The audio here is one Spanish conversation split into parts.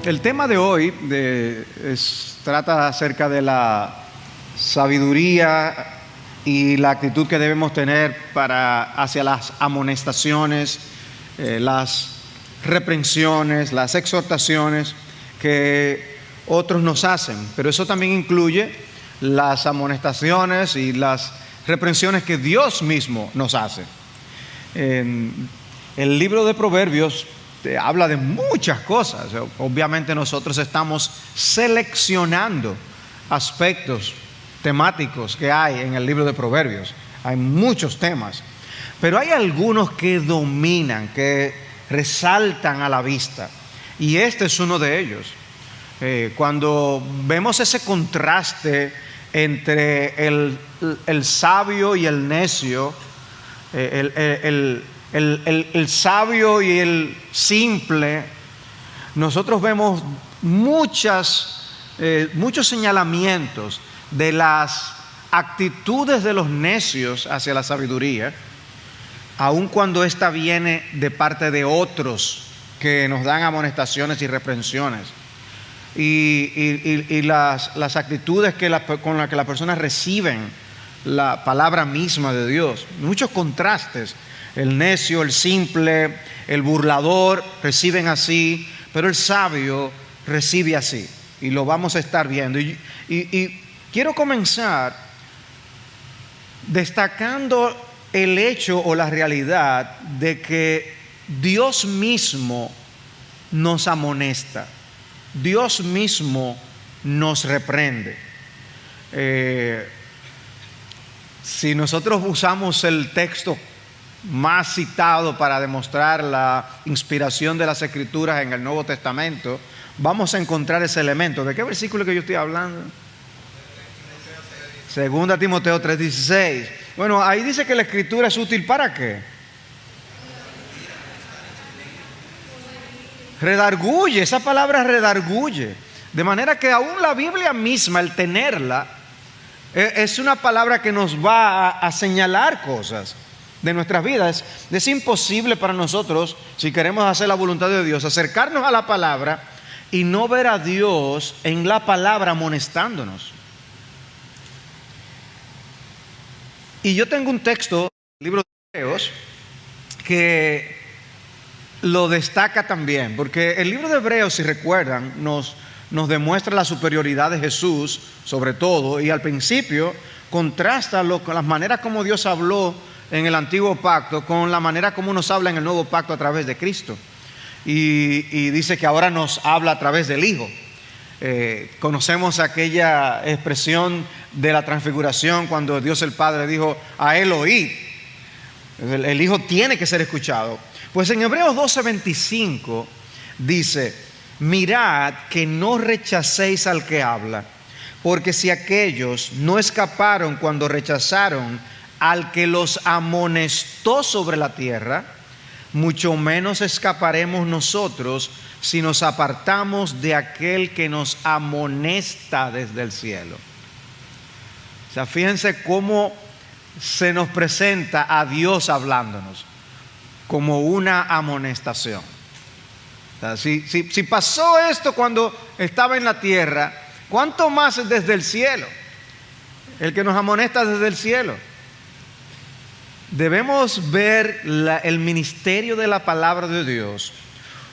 El tema de hoy trata acerca de la sabiduría y la actitud que debemos tener hacia las amonestaciones, las reprensiones, las exhortaciones que otros nos hacen. Pero eso también incluye las amonestaciones y las reprensiones que Dios mismo nos hace. En el libro de Proverbios habla de muchas cosas. Obviamente nosotros estamos seleccionando aspectos temáticos que hay en el libro de Proverbios. Hay muchos temas, pero hay algunos que dominan, que resaltan a la vista, y este es uno de ellos. Cuando vemos ese contraste entre el sabio y el necio, el sabio y el simple, nosotros vemos muchos señalamientos de las actitudes de los necios hacia la sabiduría, aun cuando ésta viene de parte de otros que nos dan amonestaciones y reprensiones, y las actitudes con las que las personas reciben la palabra misma de Dios. Muchos contrastes. El necio, el simple, el burlador reciben así, pero el sabio recibe así, y lo vamos a estar viendo. Y quiero comenzar destacando el hecho o la realidad de que Dios mismo nos amonesta, Dios mismo nos reprende. Si nosotros usamos el texto más citado para demostrar la inspiración de las Escrituras en el Nuevo Testamento, vamos a encontrar ese elemento. ¿De qué versículo que yo estoy hablando? 2 Timoteo 3:16. Bueno, ahí dice que la Escritura es útil ¿para qué? Redarguye, esa palabra redarguye. De manera que aún la Biblia misma, al tenerla, es una palabra que nos va a señalar cosas de nuestras vidas. Es imposible para nosotros, si queremos hacer la voluntad de Dios, acercarnos a la palabra y no ver a Dios en la palabra amonestándonos. Y yo tengo un texto, el libro de Hebreos, que lo destaca también, porque el libro de Hebreos, si recuerdan, nos demuestra la superioridad de Jesús sobre todo, y al principio contrasta con las maneras como Dios habló en el antiguo pacto con la manera como nos habla en el nuevo pacto a través de Cristo, y dice que ahora nos habla a través del Hijo. Conocemos aquella expresión de la transfiguración cuando Dios el Padre dijo: a él oíd. El Hijo tiene que ser escuchado. Pues en Hebreos 12:25 dice: mirad que no rechacéis al que habla, porque si aquellos no escaparon cuando rechazaron al que los amonestó sobre la tierra, mucho menos escaparemos nosotros si nos apartamos de aquel que nos amonesta desde el cielo. O sea, fíjense cómo se nos presenta a Dios hablándonos como una amonestación. O sea, si pasó esto cuando estaba en la tierra, ¿cuánto más desde el cielo? El que nos amonesta desde el cielo. Debemos ver el ministerio de la palabra de Dios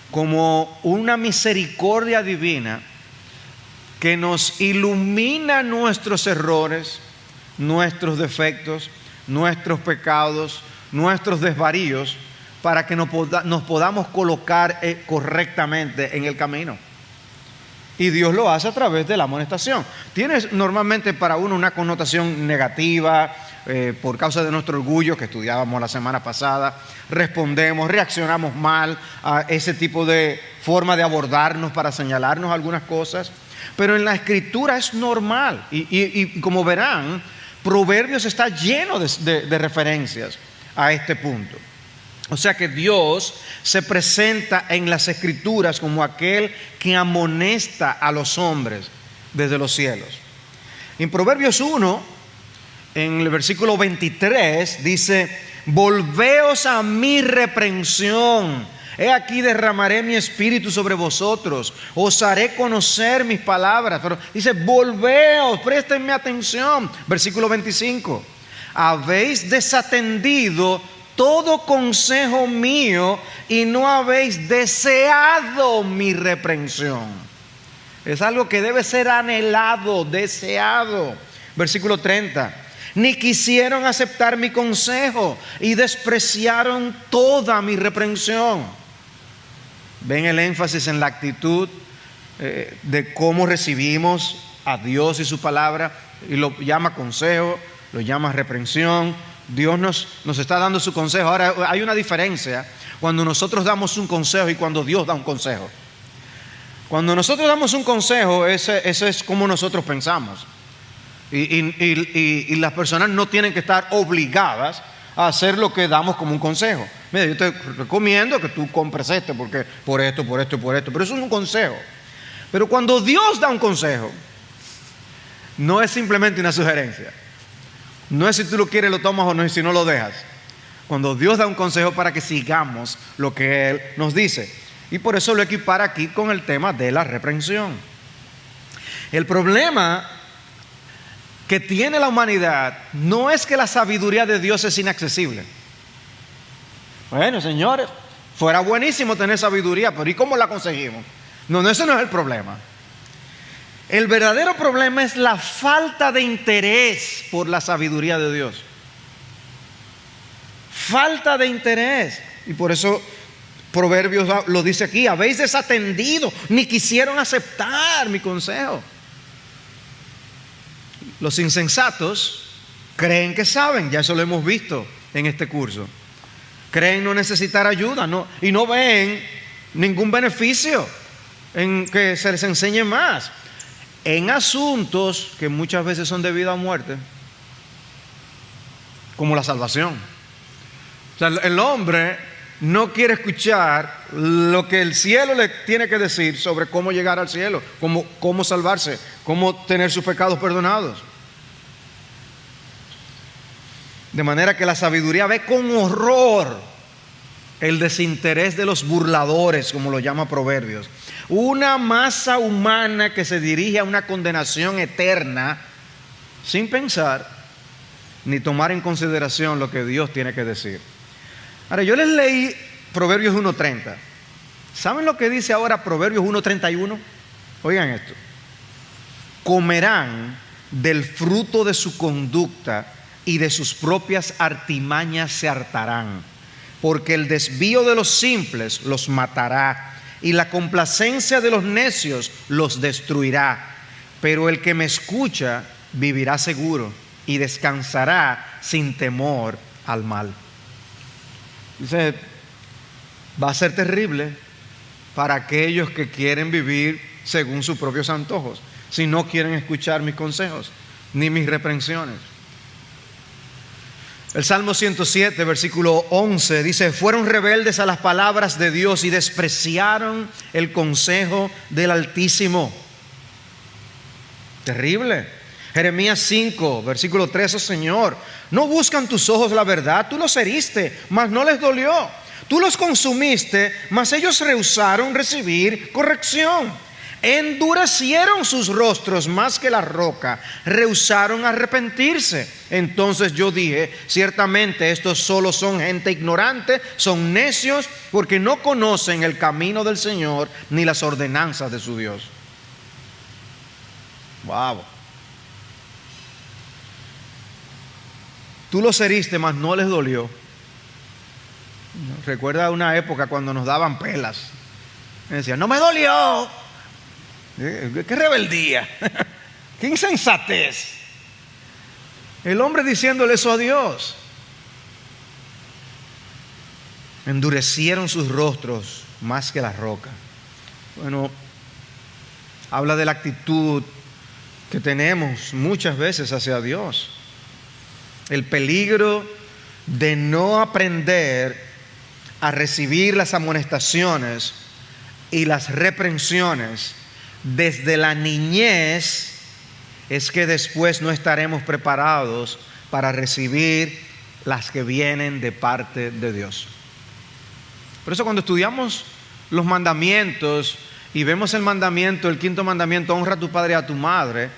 como una misericordia divina que nos ilumina nuestros errores, nuestros defectos, nuestros pecados, nuestros desvaríos, para que nos podamos colocar correctamente en el camino. Y Dios lo hace a través de la amonestación. Tiene normalmente para uno una connotación negativa, por causa de nuestro orgullo que estudiábamos la semana pasada. Reaccionamos mal a ese tipo de forma de abordarnos para señalarnos algunas cosas. Pero en la Escritura es normal. Y como verán, Proverbios está lleno de referencias a este punto. O sea que Dios se presenta en las Escrituras como aquel que amonesta a los hombres desde los cielos. En Proverbios 1, en el versículo 23, dice: volveos a mi reprensión He aquí derramaré mi espíritu sobre vosotros, os haré conocer mis palabras. Pero dice, volveos, préstenme atención. Versículo 25. Habéis desatendido todo consejo mío y no habéis deseado mi reprensión. Es algo que debe ser anhelado, deseado. Versículo 30. Ni quisieron aceptar mi consejo y despreciaron toda mi reprensión. Ven el énfasis en la actitud de cómo recibimos a Dios y su palabra, y lo llama consejo, lo llama reprensión. Dios nos está dando su consejo. Ahora, hay una diferencia cuando nosotros damos un consejo y cuando Dios da un consejo. Cuando nosotros damos un consejo, ese es como nosotros pensamos. Y las personas no tienen que estar obligadas a hacer lo que damos como un consejo. Mira, yo te recomiendo que tú compres porque por esto, pero eso es un consejo. Pero cuando Dios da un consejo, no es simplemente una sugerencia. No es si tú lo quieres lo tomas o no, y si no lo dejas. Cuando Dios da un consejo para que sigamos lo que Él nos dice. Y por eso lo equipara aquí con el tema de la reprensión. El problema que tiene la humanidad no es que la sabiduría de Dios es inaccesible. Bueno, señores, fuera buenísimo tener sabiduría, pero ¿y cómo la conseguimos? No, ese no es el problema. El verdadero problema es la falta de interés por la sabiduría de Dios. Falta de interés. Y por eso Proverbios lo dice aquí: habéis desatendido, ni quisieron aceptar mi consejo. Los insensatos creen que saben, ya eso lo hemos visto en este curso. Creen no necesitar ayuda, y no ven ningún beneficio en que se les enseñe más en asuntos que muchas veces son de vida o muerte, como la salvación. O sea, el hombre no quiere escuchar lo que el cielo le tiene que decir sobre cómo llegar al cielo, cómo salvarse, cómo tener sus pecados perdonados. De manera que la sabiduría ve con horror el desinterés de los burladores, como lo llama Proverbios. Una masa humana que se dirige a una condenación eterna sin pensar ni tomar en consideración lo que Dios tiene que decir. Ahora, yo les leí Proverbios 1:30. ¿Saben lo que dice ahora Proverbios 1:31? Oigan esto: comerán del fruto de su conducta y de sus propias artimañas se hartarán, porque el desvío de los simples los matará y la complacencia de los necios los destruirá. Pero el que me escucha vivirá seguro y descansará sin temor al mal. Dice, va a ser terrible para aquellos que quieren vivir según sus propios antojos, si no quieren escuchar mis consejos ni mis reprensiones. El Salmo 107, versículo 11 dice: fueron rebeldes a las palabras de Dios y despreciaron el consejo del Altísimo. Terrible. Jeremías 5, versículo 13: Señor, no buscan tus ojos la verdad, tú los heriste, mas no les dolió. Tú los consumiste, mas ellos rehusaron recibir corrección. Endurecieron sus rostros más que la roca, rehusaron arrepentirse. Entonces yo dije: ciertamente estos solo son gente ignorante, son necios, porque no conocen el camino del Señor ni las ordenanzas de su Dios. Wow. Tú los heriste, mas no les dolió. Recuerda una época cuando nos daban pelas. Me decían: no me dolió. ¡Qué rebeldía! ¡Qué insensatez! El hombre diciéndole eso a Dios. Endurecieron sus rostros más que la roca. Bueno, habla de la actitud que tenemos muchas veces hacia Dios. El peligro de no aprender a recibir las amonestaciones y las reprensiones desde la niñez es que después no estaremos preparados para recibir las que vienen de parte de Dios. Por eso cuando estudiamos los mandamientos y vemos el mandamiento, el quinto mandamiento, honra a tu padre y a tu madre,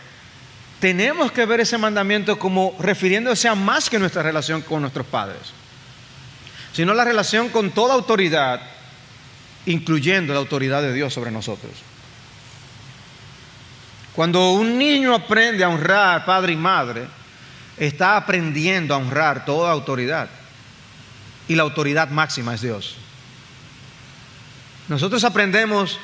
tenemos que ver ese mandamiento como refiriéndose a más que nuestra relación con nuestros padres, sino la relación con toda autoridad, incluyendo la autoridad de Dios sobre nosotros. Cuando un niño aprende a honrar padre y madre, está aprendiendo a honrar toda autoridad. Y la autoridad máxima es Dios. Nosotros aprendemos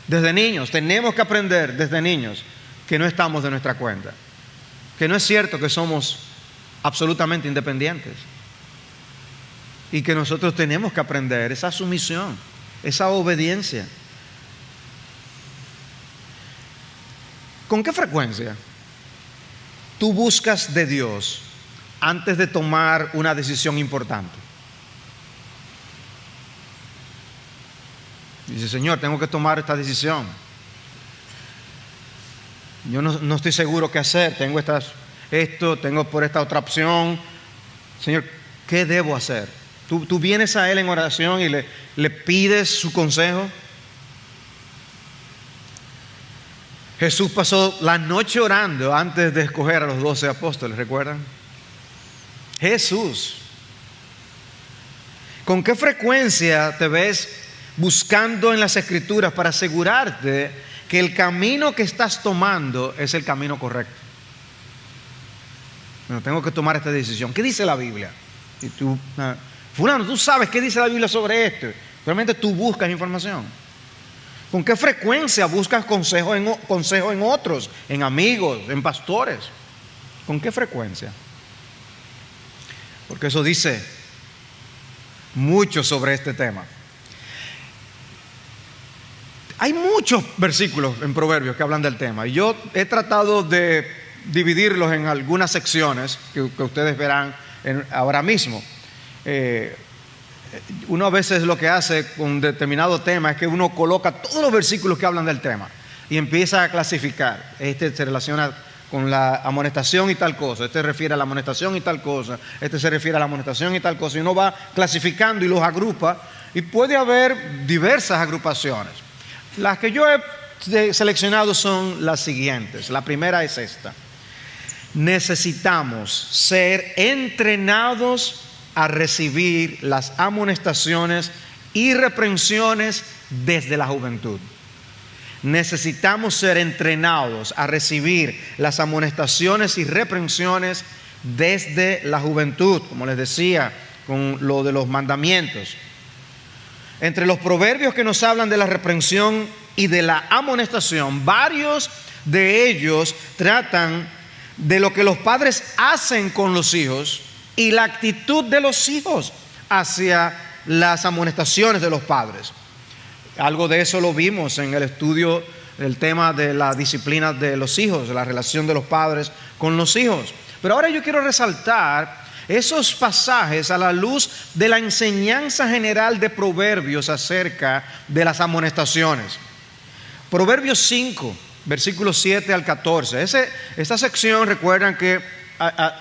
desde niños, tenemos que aprender desde niños que no estamos de nuestra cuenta, que no es cierto que somos absolutamente independientes y que nosotros tenemos que aprender esa sumisión, esa obediencia. ¿Con qué frecuencia tú buscas de Dios antes de tomar una decisión importante? Dice, Señor, tengo que tomar esta decisión. Yo no estoy seguro qué hacer. Tengo tengo por esta otra opción. Señor, ¿qué debo hacer? ¿Tú vienes a Él en oración y le pides su consejo? Jesús pasó la noche orando antes de escoger a los 12 apóstoles, ¿recuerdan? Jesús. ¿Con qué frecuencia te ves buscando en las Escrituras para asegurarte que el camino que estás tomando es el camino correcto? Bueno, tengo que tomar esta decisión. ¿Qué dice la Biblia? Y tú, fulano, tú sabes qué dice la Biblia sobre esto. Realmente tú buscas información. ¿Con qué frecuencia buscas consejo en otros, en amigos, en pastores? ¿Con qué frecuencia? Porque eso dice mucho sobre este tema. Hay muchos versículos en Proverbios que hablan del tema. Y yo he tratado de dividirlos en algunas secciones que ustedes verán ahora mismo. Uno a veces lo que hace con determinado tema es que uno coloca todos los versículos que hablan del tema y empieza a clasificar. Este se relaciona con la amonestación y tal cosa, este se refiere a la amonestación y tal cosa, este se refiere a la amonestación y tal cosa, y uno va clasificando y los agrupa, y puede haber diversas agrupaciones. Las que yo he seleccionado son las siguientes. La primera es esta: necesitamos ser entrenados a recibir las amonestaciones y reprensiones desde la juventud. Necesitamos ser entrenados a recibir las amonestaciones y reprensiones desde la juventud, como les decía, con lo de los mandamientos. Entre los proverbios que nos hablan de la reprensión y de la amonestación, varios de ellos tratan de lo que los padres hacen con los hijos y la actitud de los hijos hacia las amonestaciones de los padres. Algo de eso lo vimos en el estudio del tema de la disciplina de los hijos, de la relación de los padres con los hijos. Pero ahora yo quiero resaltar esos pasajes a la luz de la enseñanza general de Proverbios acerca de las amonestaciones. Proverbios 5, versículos 7 al 14. Esta sección, recuerdan que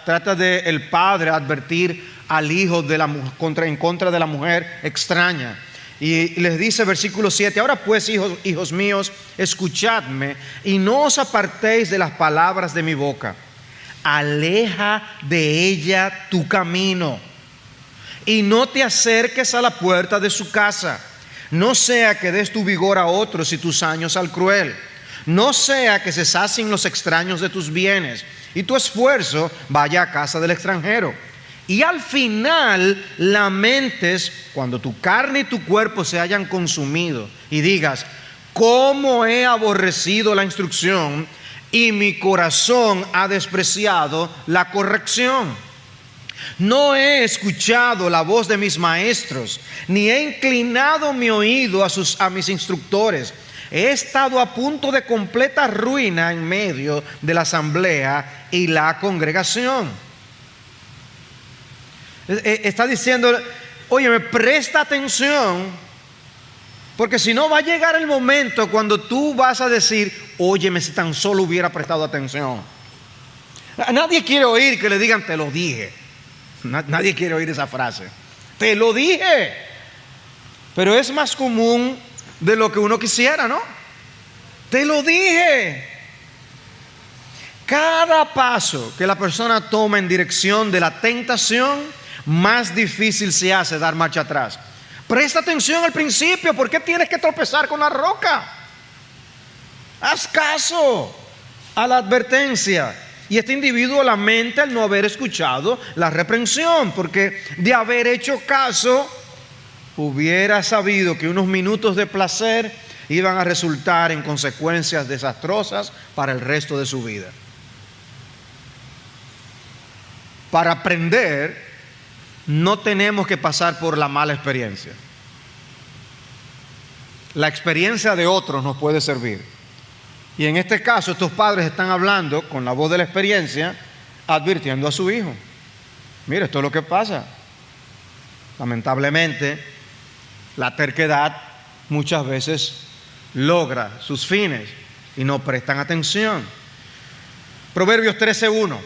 trata de el padre advertir al hijo en contra de la mujer extraña. Y les dice versículo 7: ahora pues, hijos míos, escuchadme y no os apartéis de las palabras de mi boca. Aleja de ella tu camino y no te acerques a la puerta de su casa. No sea que des tu vigor a otros y tus años al cruel. No sea que se sacien los extraños de tus bienes y tu esfuerzo vaya a casa del extranjero. Y al final lamentes cuando tu carne y tu cuerpo se hayan consumido y digas: cómo he aborrecido la instrucción y mi corazón ha despreciado la corrección. No he escuchado la voz de mis maestros, ni he inclinado mi oído a mis instructores. He estado a punto de completa ruina en medio de la asamblea y la congregación. Está diciendo: oye, presta atención, porque si no va a llegar el momento cuando tú vas a decir: óyeme, si tan solo hubiera prestado atención. Nadie quiere oír que le digan: te lo dije. Nadie quiere oír esa frase. Te lo dije. Pero es más común de lo que uno quisiera, ¿no? Te lo dije. Cada paso que la persona toma en dirección de la tentación, más difícil se hace dar marcha atrás. Presta atención al principio. ¿Por qué tienes que tropezar con la roca? Haz caso a la advertencia. Y este individuo lamenta el no haber escuchado la reprensión, porque de haber hecho caso, hubiera sabido que unos minutos de placer iban a resultar en consecuencias desastrosas para el resto de su vida. Para aprender, no tenemos que pasar por la mala experiencia. La experiencia de otros nos puede servir. Y en este caso, estos padres están hablando con la voz de la experiencia, advirtiendo a su hijo. Mira, esto es lo que pasa. Lamentablemente, la terquedad muchas veces logra sus fines y no prestan atención. Proverbios 13:1.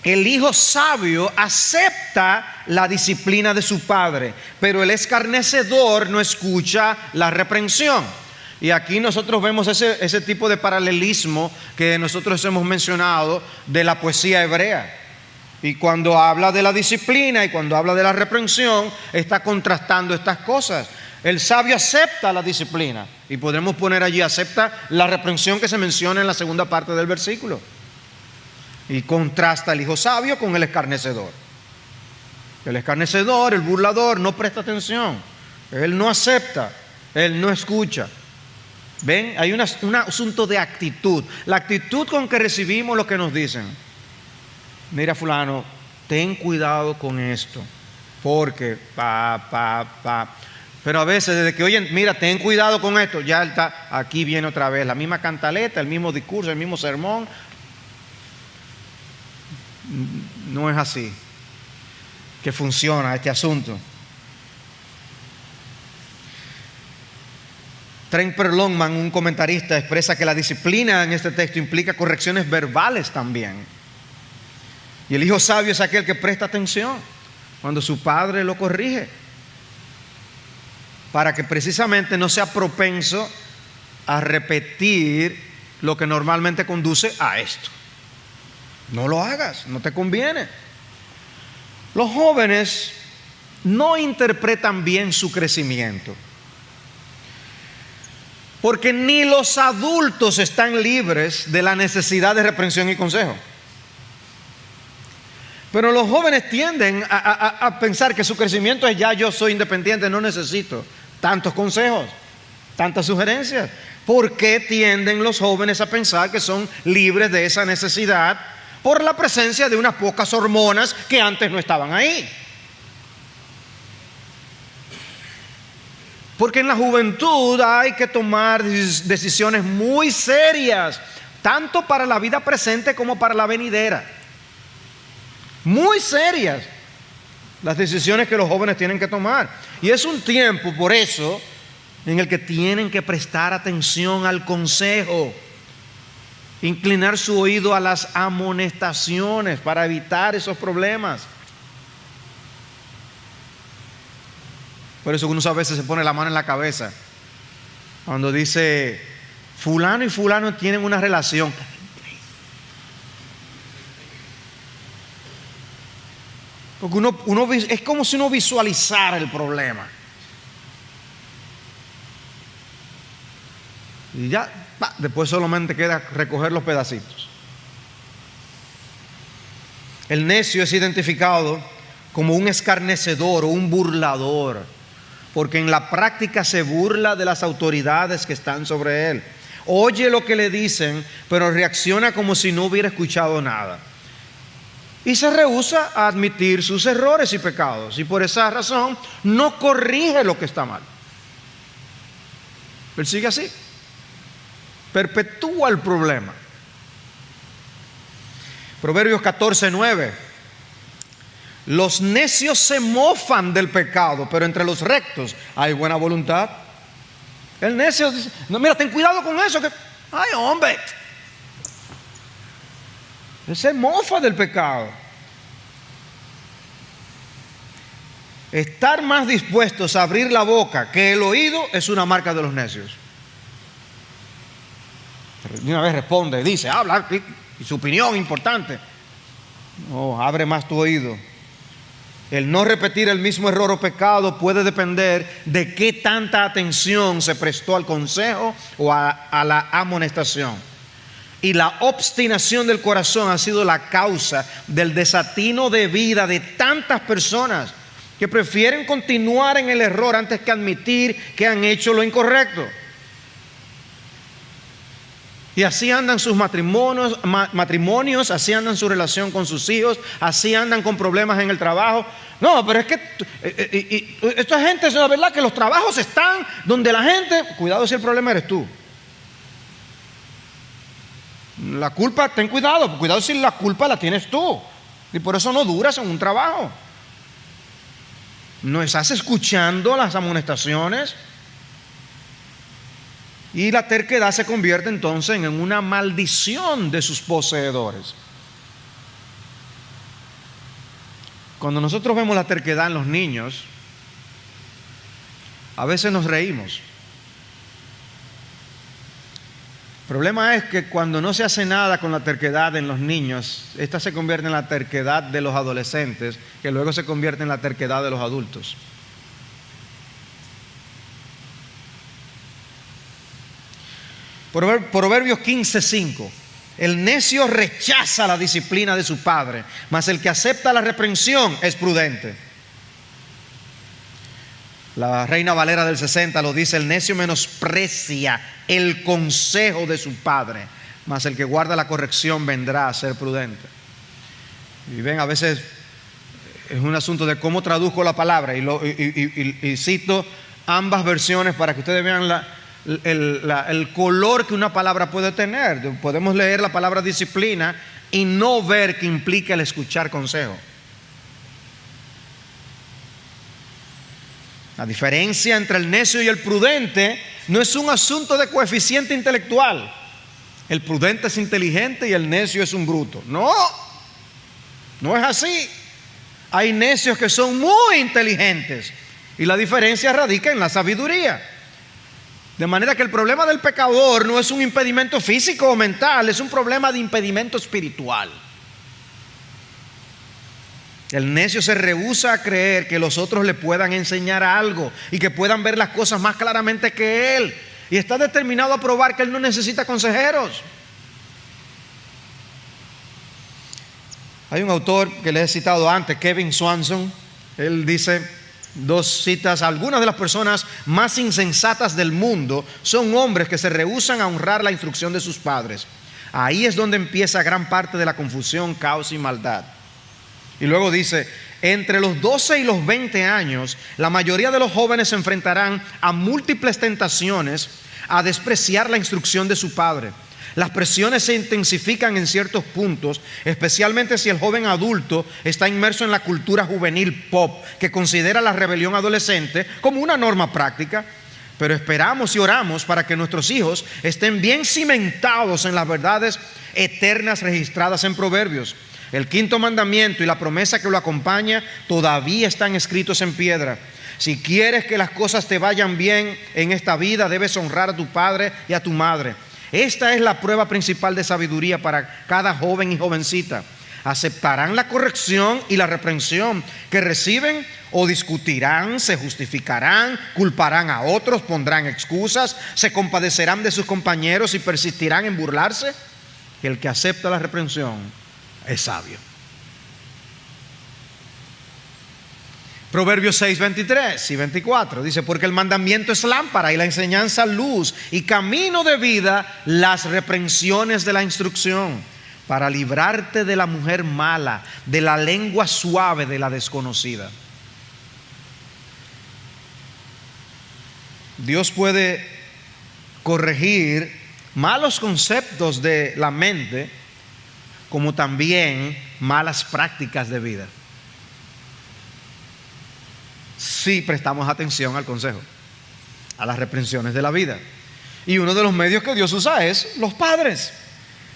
El hijo sabio acepta la disciplina de su padre, pero el escarnecedor no escucha la reprensión. Y aquí nosotros vemos ese tipo de paralelismo que nosotros hemos mencionado de la poesía hebrea. Y cuando habla de la disciplina y cuando habla de la reprensión, está contrastando estas cosas. El sabio acepta la disciplina, y podremos poner allí, acepta la reprensión que se menciona en la segunda parte del versículo. Y contrasta el hijo sabio con el escarnecedor. El escarnecedor, el burlador, no presta atención. Él no acepta, él no escucha. ¿Ven? Hay un asunto de actitud. La actitud con que recibimos lo que nos dicen. Mira, fulano, ten cuidado con esto, porque Pero a veces desde que oyen, mira, ten cuidado con esto, ya está, aquí viene otra vez la misma cantaleta, el mismo discurso, el mismo sermón. No es así que funciona este asunto. Tremper Longman, un comentarista, expresa que la disciplina en este texto implica correcciones verbales también. Y el hijo sabio es aquel que presta atención cuando su padre lo corrige, para que precisamente no sea propenso a repetir lo que normalmente conduce a esto. No lo hagas, no te conviene. Los jóvenes no interpretan bien su crecimiento, porque ni los adultos están libres de la necesidad de reprensión y consejo. Pero los jóvenes tienden a pensar que su crecimiento es ya yo soy independiente, no necesito tantos consejos, tantas sugerencias. ¿Por qué tienden los jóvenes a pensar que son libres de esa necesidad? Por la presencia de unas pocas hormonas que antes no estaban ahí. Porque en la juventud hay que tomar decisiones muy serias, tanto para la vida presente como para la venidera. Muy serias las decisiones que los jóvenes tienen que tomar. Y es un tiempo, por eso, en el que tienen que prestar atención al consejo, inclinar su oído a las amonestaciones para evitar esos problemas. Por eso uno a veces se pone la mano en la cabeza cuando dice fulano y fulano tienen una relación. Porque uno es como si uno visualizara el problema. Y ya, después solamente queda recoger los pedacitos. El necio es identificado como un escarnecedor o un burlador, porque en la práctica se burla de las autoridades que están sobre él. Oye lo que le dicen, pero reacciona como si no hubiera escuchado nada. Y se rehúsa a admitir sus errores y pecados. Y por esa razón no corrige lo que está mal. Él sigue así. Perpetúa el problema. Proverbios 14:9. Los necios se mofan del pecado, pero entre los rectos hay buena voluntad. El necio dice, no, mira, ten cuidado con eso. Ay, hombre. Él se mofa del pecado. Estar más dispuestos a abrir la boca que el oído es una marca de los necios. De una vez responde, dice, habla, y su opinión importante. No, abre más tu oído. El no repetir el mismo error o pecado puede depender de qué tanta atención se prestó al consejo o a la amonestación. Y la obstinación del corazón ha sido la causa del desatino de vida de tantas personas que prefieren continuar en el error antes que admitir que han hecho lo incorrecto. Y así andan sus matrimonios, así andan su relación con sus hijos, así andan con problemas en el trabajo. No, pero es que esta gente, es la verdad que los trabajos están donde la gente, cuidado si el problema eres tú. La culpa, ten cuidado si la culpa la tienes tú. Y por eso no duras en un trabajo. No estás escuchando las amonestaciones. Y la terquedad se convierte entonces en una maldición de sus poseedores. Cuando nosotros vemos la terquedad en los niños, a veces nos reímos. El problema es que cuando no se hace nada con la terquedad en los niños, esta se convierte en la terquedad de los adolescentes, que luego se convierte en la terquedad de los adultos. Proverbios 15:5. El necio rechaza la disciplina de su padre, mas el que acepta la reprensión es prudente. La Reina Valera del 60 lo dice: el necio menosprecia el consejo de su padre, mas el que guarda la corrección vendrá a ser prudente. Y ven, a veces es un asunto de cómo traduzco la palabra y cito ambas versiones para que ustedes vean el color que una palabra puede tener. Podemos leer la palabra disciplina y no ver que implica el escuchar consejo. La diferencia entre el necio y el prudente no es un asunto de coeficiente intelectual. El prudente es inteligente y el necio es un bruto. No es así. Hay necios que son muy inteligentes y la diferencia radica en la sabiduría. De manera que el problema del pecador no es un impedimento físico o mental, es un problema de impedimento espiritual. El necio se rehúsa a creer que los otros le puedan enseñar algo y que puedan ver las cosas más claramente que él. Y está determinado a probar que él no necesita consejeros. Hay un autor que les he citado antes, Kevin Swanson. Él dice, dos citas: algunas de las personas más insensatas del mundo son hombres que se rehúsan a honrar la instrucción de sus padres. Ahí es donde empieza gran parte de la confusión, caos y maldad. Y luego dice: entre los 12 y los 20 años, la mayoría de los jóvenes se enfrentarán a múltiples tentaciones a despreciar la instrucción de su padre. Las presiones se intensifican en ciertos puntos, especialmente si el joven adulto está inmerso en la cultura juvenil pop, que considera la rebelión adolescente como una norma práctica. Pero esperamos y oramos para que nuestros hijos estén bien cimentados en las verdades eternas registradas en Proverbios. El quinto mandamiento y la promesa que lo acompaña todavía están escritos en piedra. Si quieres que las cosas te vayan bien en esta vida, debes honrar a tu padre y a tu madre. Esta es la prueba principal de sabiduría para cada joven y jovencita. ¿Aceptarán la corrección y la reprensión que reciben o discutirán, se justificarán, culparán a otros, pondrán excusas, se compadecerán de sus compañeros y persistirán en burlarse? El que acepta la reprensión es sabio. Proverbios 6, 23 y 24 dice: porque el mandamiento es lámpara y la enseñanza luz, y camino de vida las reprensiones de la instrucción, para librarte de la mujer mala, de la lengua suave de la desconocida. Dios puede corregir malos conceptos de la mente, como también malas prácticas de vida, si prestamos atención al consejo, a las reprensiones de la vida. Y uno de los medios que Dios usa es los padres,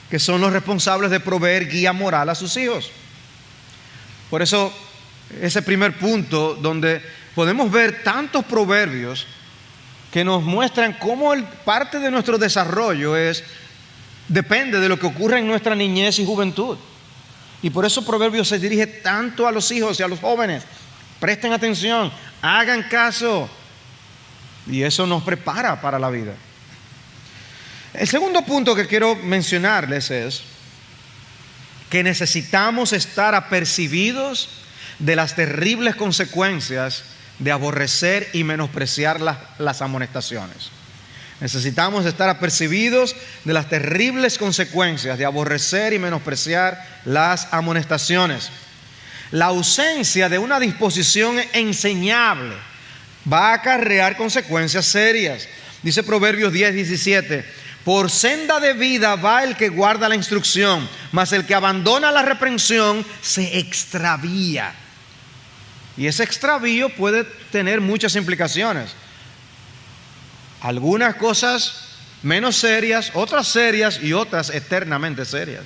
que son los responsables de proveer guía moral a sus hijos. Por eso ese primer punto donde podemos ver tantos proverbios que nos muestran cómo parte de nuestro desarrollo depende de lo que ocurra en nuestra niñez y juventud. Y por eso Proverbios se dirige tanto a los hijos y a los jóvenes. Presten atención, hagan caso. Y eso nos prepara para la vida. El segundo punto que quiero mencionarles es que necesitamos estar apercibidos de las terribles consecuencias de aborrecer y menospreciar las amonestaciones. Necesitamos estar apercibidos de las terribles consecuencias de aborrecer y menospreciar las amonestaciones. La ausencia de una disposición enseñable va a acarrear consecuencias serias. Dice Proverbios 10:17: por senda de vida va el que guarda la instrucción, mas el que abandona la reprensión se extravía. Y ese extravío puede tener muchas implicaciones. Algunas cosas menos serias, otras serias y otras eternamente serias.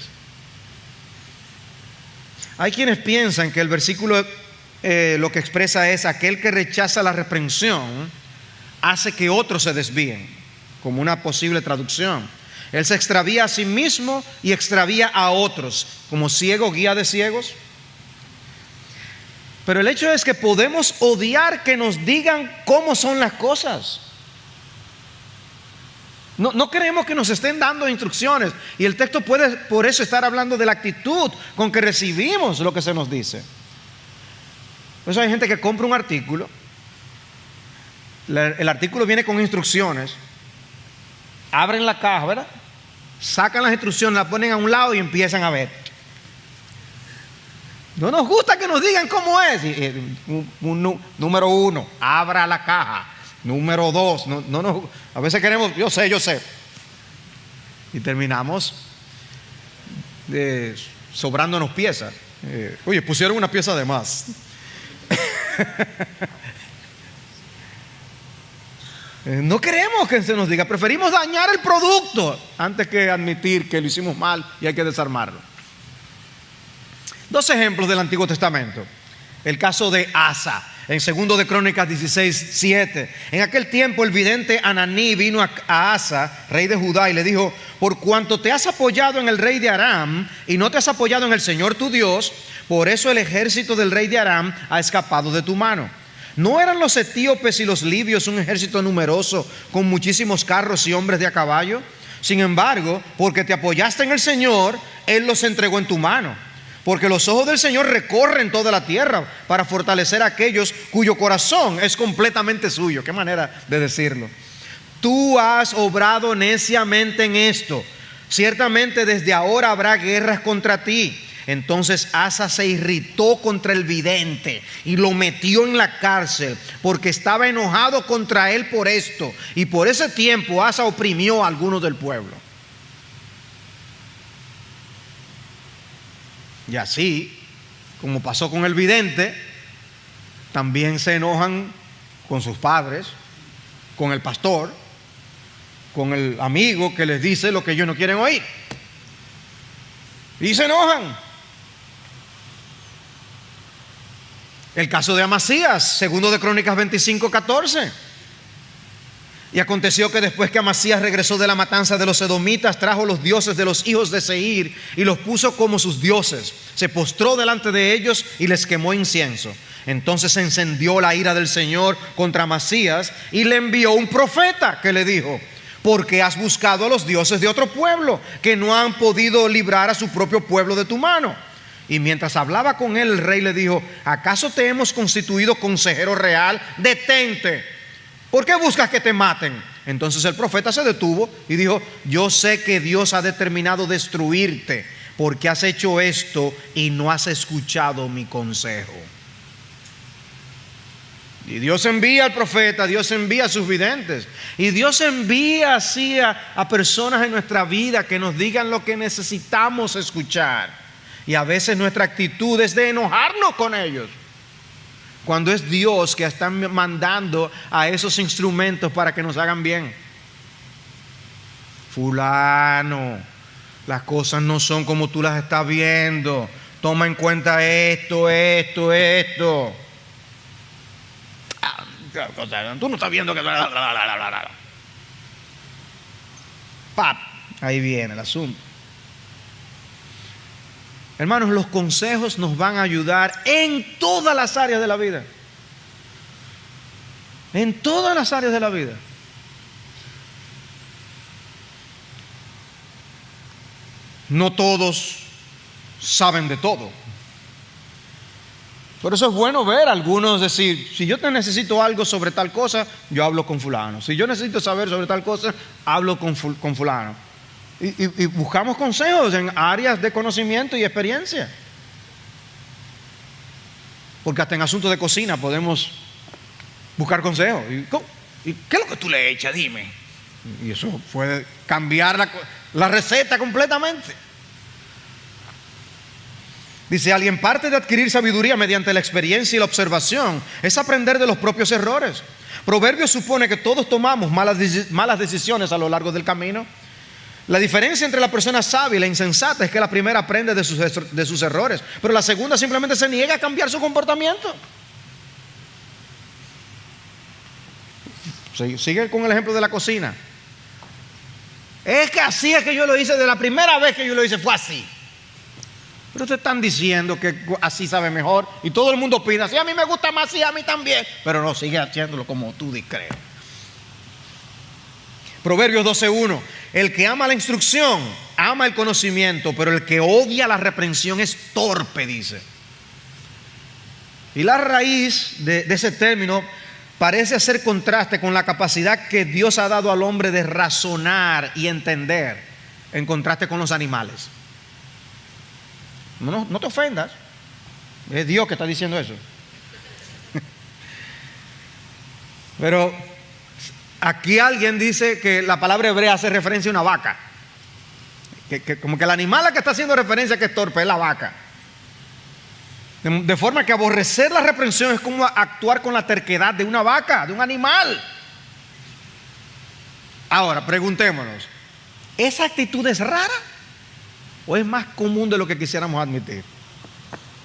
Hay quienes piensan que el versículo lo que expresa es: aquel que rechaza la reprensión hace que otros se desvíen, como una posible traducción. Él se extravía a sí mismo y extravía a otros, como ciego guía de ciegos. Pero el hecho es que podemos odiar que nos digan cómo son las cosas. No queremos que nos estén dando instrucciones. Y el texto puede por eso estar hablando de la actitud con que recibimos lo que se nos dice. Por eso hay gente que compra un artículo. El artículo viene con instrucciones. Abren la caja, ¿verdad? Sacan las instrucciones, las ponen a un lado y empiezan a ver. No nos gusta que nos digan cómo es. Número 1, abra la caja. Número 2, a veces queremos, yo sé. Y terminamos sobrándonos piezas. Oye, pusieron una pieza de más. No queremos que se nos diga, preferimos dañar el producto antes que admitir que lo hicimos mal y hay que desarmarlo. 2 ejemplos del Antiguo Testamento. El caso de Asa, en 2 de Crónicas 16:7. En aquel tiempo el vidente Ananí vino a Asa, rey de Judá, y le dijo: por cuanto te has apoyado en el rey de Aram y no te has apoyado en el Señor tu Dios, por eso el ejército del rey de Aram ha escapado de tu mano. ¿No eran los etíopes y los libios un ejército numeroso con muchísimos carros y hombres de a caballo? Sin embargo, porque te apoyaste en el Señor, Él los entregó en tu mano. Porque los ojos del Señor recorren toda la tierra para fortalecer a aquellos cuyo corazón es completamente suyo. Qué manera de decirlo. Tú has obrado neciamente en esto. Ciertamente desde ahora habrá guerras contra ti. Entonces Asa se irritó contra el vidente y lo metió en la cárcel porque estaba enojado contra él por esto. Y por ese tiempo Asa oprimió a algunos del pueblo. Y así, como pasó con el vidente, también se enojan con sus padres, con el pastor, con el amigo que les dice lo que ellos no quieren oír. Y se enojan. El caso de Amasías, 2 de Crónicas 25:14. Y aconteció que después que Amasías regresó de la matanza de los edomitas, trajo los dioses de los hijos de Seir y los puso como sus dioses. Se postró delante de ellos y les quemó incienso. Entonces se encendió la ira del Señor contra Amasías y le envió un profeta que le dijo: porque has buscado a los dioses de otro pueblo que no han podido librar a su propio pueblo de tu mano. Y mientras hablaba con él, el rey le dijo: ¿acaso te hemos constituido consejero real? Detente. ¿Por qué buscas que te maten? Entonces el profeta se detuvo y dijo: yo sé que Dios ha determinado destruirte porque has hecho esto y no has escuchado mi consejo. Y Dios envía al profeta, Dios envía a sus videntes, y Dios envía así a personas en nuestra vida que nos digan lo que necesitamos escuchar. Y a veces nuestra actitud es de enojarnos con ellos, cuando es Dios que está mandando a esos instrumentos para que nos hagan bien. Fulano, las cosas no son como tú las estás viendo. toma en cuenta esto. Tú no estás viendo que... ¡Pap! Ahí viene el asunto. Hermanos, los consejos nos van a ayudar en todas las áreas de la vida. En todas las áreas de la vida. No todos saben de todo. Por eso es bueno ver a algunos decir, si yo te necesito algo sobre tal cosa, yo hablo con fulano. Si yo necesito saber sobre tal cosa, hablo con fulano. Y buscamos consejos en áreas de conocimiento y experiencia. Porque hasta en asuntos de cocina podemos buscar consejos. ¿Y qué es lo que tú le echas? Dime. Y eso puede cambiar la receta completamente. Dice alguien, parte de adquirir sabiduría mediante la experiencia y la observación es aprender de los propios errores. Proverbios supone que todos tomamos malas decisiones a lo largo del camino. La diferencia entre la persona sabia y la insensata es que la primera aprende de sus errores, pero la segunda simplemente se niega a cambiar su comportamiento. Sigue con el ejemplo de la cocina. Es que así es que yo lo hice, de la primera vez que yo lo hice fue así. Pero te están diciendo que así sabe mejor y todo el mundo opina, sí, a mí me gusta más, sí, a mí también. Pero no, sigue haciéndolo como tú crees. Proverbios 12:1. El que ama la instrucción, ama el conocimiento, pero el que odia la reprensión es torpe, dice. Y la raíz de ese término parece hacer contraste con la capacidad que Dios ha dado al hombre de razonar y entender, en contraste con los animales. No te ofendas, es Dios que está diciendo eso. Pero aquí alguien dice que la palabra hebrea hace referencia a una vaca, que como que el animal a que está haciendo referencia que es torpe es la vaca. De forma que aborrecer la reprensión es como actuar con la terquedad de una vaca, de un animal. Ahora, preguntémonos, ¿esa actitud es rara o es más común de lo que quisiéramos admitir?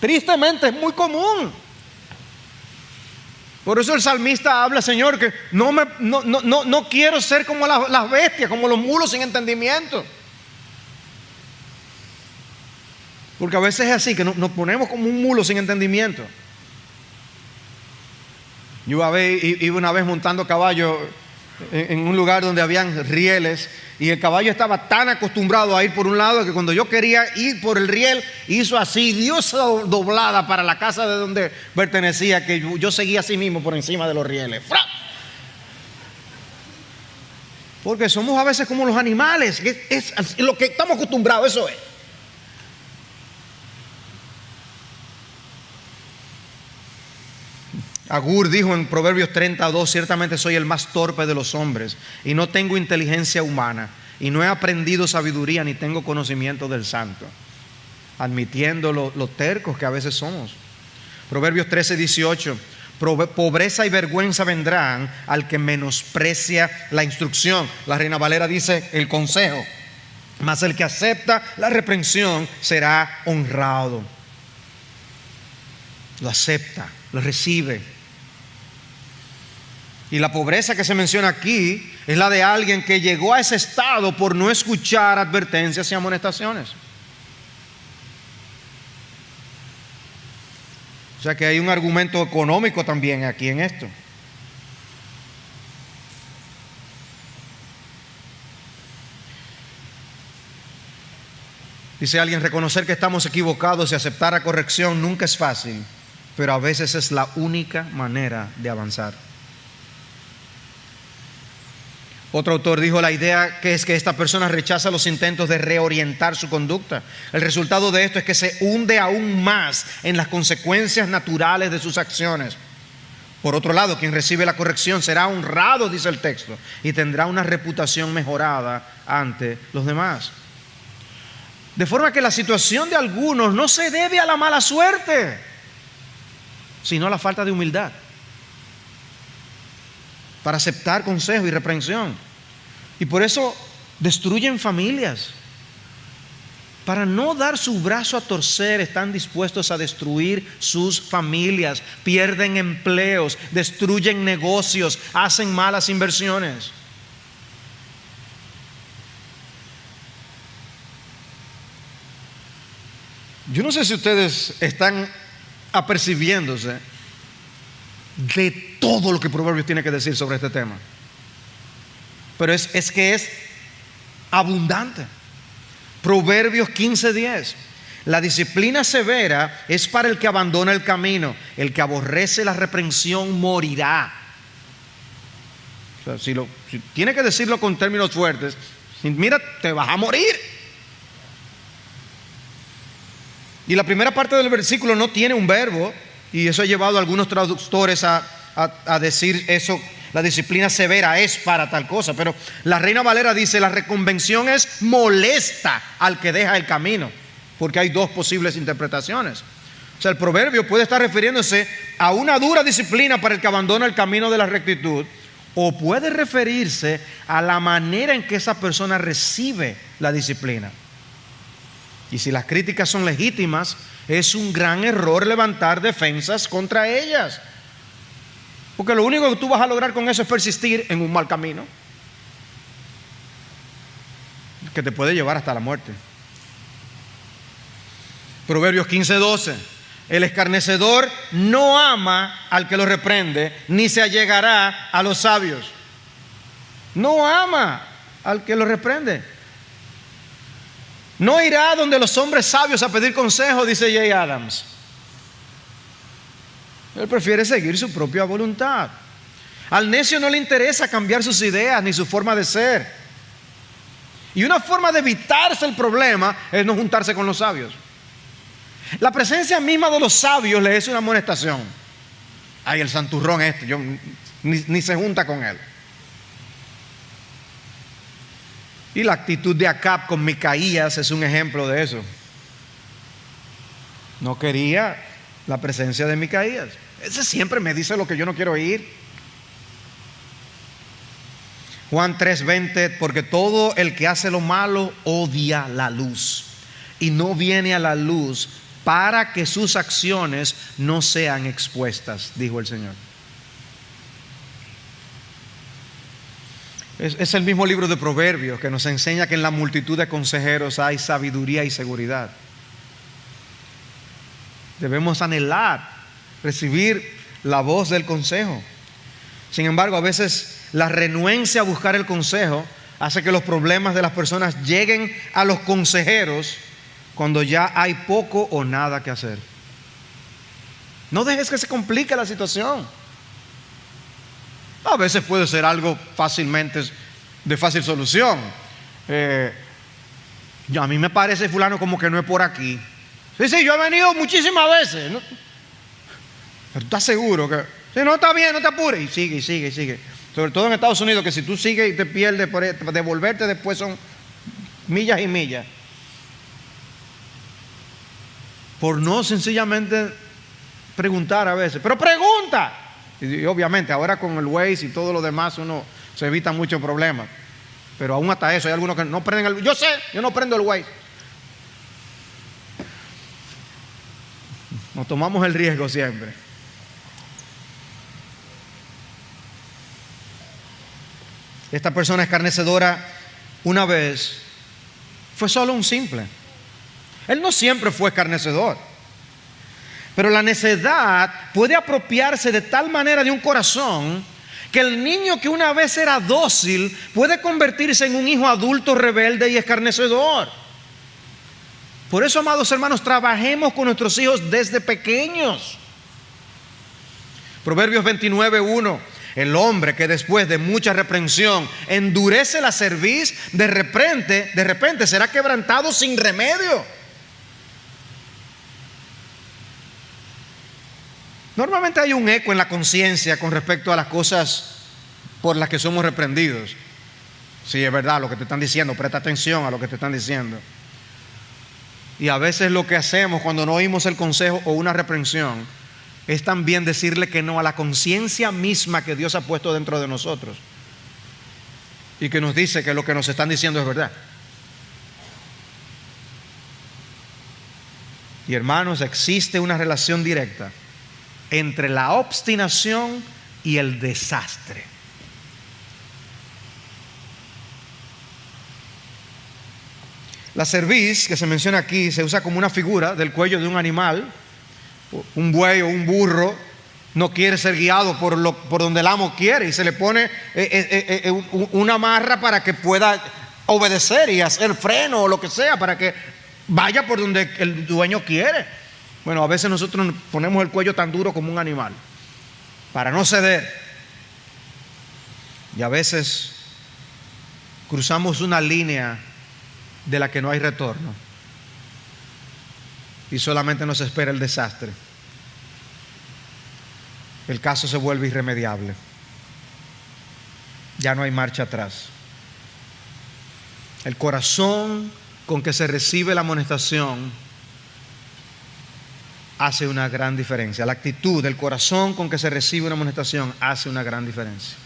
Tristemente es muy común. Por eso el salmista habla, Señor, que no quiero ser como las bestias, como los mulos sin entendimiento. Porque a veces es así, que nos ponemos como un mulo sin entendimiento. Yo iba una vez montando caballo en un lugar donde habían rieles y el caballo estaba tan acostumbrado a ir por un lado que cuando yo quería ir por el riel hizo así, dio esa doblada para la casa de donde pertenecía, que yo seguía así mismo por encima de los rieles. ¡Fra! Porque somos a veces como los animales, es lo que estamos acostumbrados, eso es. Agur dijo en Proverbios 32, ciertamente soy el más torpe de los hombres y no tengo inteligencia humana y no he aprendido sabiduría ni tengo conocimiento del santo, admitiendo lo tercos que a veces somos. Proverbios 13:18, pobreza y vergüenza vendrán al que menosprecia la instrucción. La Reina Valera dice el consejo, mas el que acepta la reprensión será honrado. Lo acepta, lo recibe. Y la pobreza que se menciona aquí es la de alguien que llegó a ese estado por no escuchar advertencias y amonestaciones. O sea que hay un argumento económico también aquí en esto. Dice alguien, reconocer que estamos equivocados y aceptar la corrección nunca es fácil, pero a veces es la única manera de avanzar. Otro autor dijo, la idea que es que esta persona rechaza los intentos de reorientar su conducta. El resultado de esto es que se hunde aún más en las consecuencias naturales de sus acciones. Por otro lado, quien recibe la corrección será honrado, dice el texto, y tendrá una reputación mejorada ante los demás. De forma que la situación de algunos no se debe a la mala suerte, sino a la falta de humildad para aceptar consejo y reprensión. Y por eso destruyen familias, para no dar su brazo a torcer, están dispuestos a destruir sus familias, pierden empleos, destruyen negocios, hacen malas inversiones. Yo no sé si ustedes están apercibiéndose de todo lo que Proverbios tiene que decir sobre este tema, pero es que es abundante. Proverbios 15:10: la disciplina severa es para el que abandona el camino, el que aborrece la reprensión morirá. O sea, si tiene que decirlo con términos fuertes, mira, te vas a morir. Y la primera parte del versículo no tiene un verbo, y eso ha llevado a algunos traductores a decir eso. La disciplina severa es para tal cosa, pero la Reina Valera dice: la reconvención es molesta al que deja el camino, porque hay dos posibles interpretaciones. O sea, el proverbio puede estar refiriéndose a una dura disciplina para el que abandona el camino de la rectitud, o puede referirse a la manera en que esa persona recibe la disciplina. Y si las críticas son legítimas, es un gran error levantar defensas contra ellas, porque lo único que tú vas a lograr con eso es persistir en un mal camino que te puede llevar hasta la muerte. Proverbios 15:12: el escarnecedor no ama al que lo reprende, ni se allegará a los sabios. No ama al que lo reprende. No irá donde los hombres sabios a pedir consejo, dice J. Adams. Él prefiere seguir su propia voluntad. Al necio no le interesa cambiar sus ideas ni su forma de ser. Y una forma de evitarse el problema es no juntarse con los sabios. La presencia misma de los sabios le es una amonestación. Ay, el santurrón ni se junta con él. Y la actitud de Acab con Micaías es un ejemplo de eso. No quería la presencia de Micaías. Ese siempre me dice lo que yo no quiero oír. Juan 3:20: porque todo el que hace lo malo odia la luz y no viene a la luz para que sus acciones no sean expuestas, dijo el Señor. Es el mismo libro de Proverbios que nos enseña que en la multitud de consejeros hay sabiduría y seguridad. Debemos anhelar recibir la voz del consejo. Sin embargo, a veces la renuencia a buscar el consejo hace que los problemas de las personas lleguen a los consejeros cuando ya hay poco o nada que hacer. No dejes que se complique la situación. A veces puede ser algo fácilmente de fácil solución. A mí me parece fulano como que no es por aquí. Sí, yo he venido muchísimas veces, ¿no? Pero tú estás seguro que si no está bien, no te apures. Y sigue. Sobre todo en Estados Unidos, que si tú sigues y te pierdes, por devolverte después son millas y millas. Por no sencillamente preguntar a veces. Pero pregunta. Y obviamente ahora con el Waze y todo lo demás uno se evita muchos problemas. Pero aún hasta eso hay algunos que no prenden el... yo no prendo el Waze. Nos tomamos el riesgo siempre. Esta persona escarnecedora una vez fue solo un simple. Él no siempre fue escarnecedor. Pero la necedad puede apropiarse de tal manera de un corazón que el niño que una vez era dócil puede convertirse en un hijo adulto rebelde y escarnecedor. Por eso, amados hermanos, trabajemos con nuestros hijos desde pequeños. Proverbios 29:1: el hombre que después de mucha reprensión endurece la cerviz, de repente será quebrantado sin remedio. Normalmente hay un eco en la conciencia con respecto a las cosas por las que somos reprendidos. Sí, es verdad lo que te están diciendo, presta atención a lo que te están diciendo. Y a veces lo que hacemos cuando no oímos el consejo o una reprensión es también decirle que no a la conciencia misma que Dios ha puesto dentro de nosotros y que nos dice que lo que nos están diciendo es verdad. Y hermanos, existe una relación directa entre la obstinación y el desastre. La cerviz, que se menciona aquí, se usa como una figura del cuello de un animal. Un buey o un burro no quiere ser guiado por donde el amo quiere, y se le pone una amarra para que pueda obedecer y hacer freno o lo que sea, para que vaya por donde el dueño quiere. Bueno, a veces nosotros nos ponemos el cuello tan duro como un animal para no ceder, y a veces cruzamos una línea de la que no hay retorno y solamente nos espera el desastre. El caso se vuelve irremediable. Ya no hay marcha atrás. El corazón con que se recibe la amonestación hace una gran diferencia. La actitud, el corazón con que se recibe una amonestación hace una gran diferencia.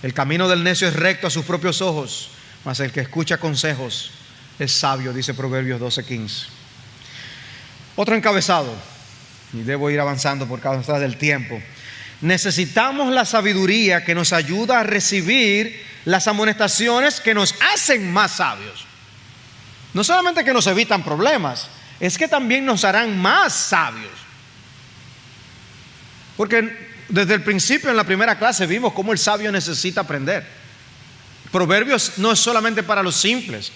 El camino del necio es recto a sus propios ojos, mas el que escucha consejos es sabio, dice Proverbios 12:15. Otro encabezado, y debo ir avanzando por causa del tiempo. Necesitamos la sabiduría que nos ayuda a recibir las amonestaciones que nos hacen más sabios. No solamente que nos evitan problemas, es que también nos harán más sabios. Porque desde el principio en la primera clase vimos cómo el sabio necesita aprender. Proverbios no es solamente para los simples,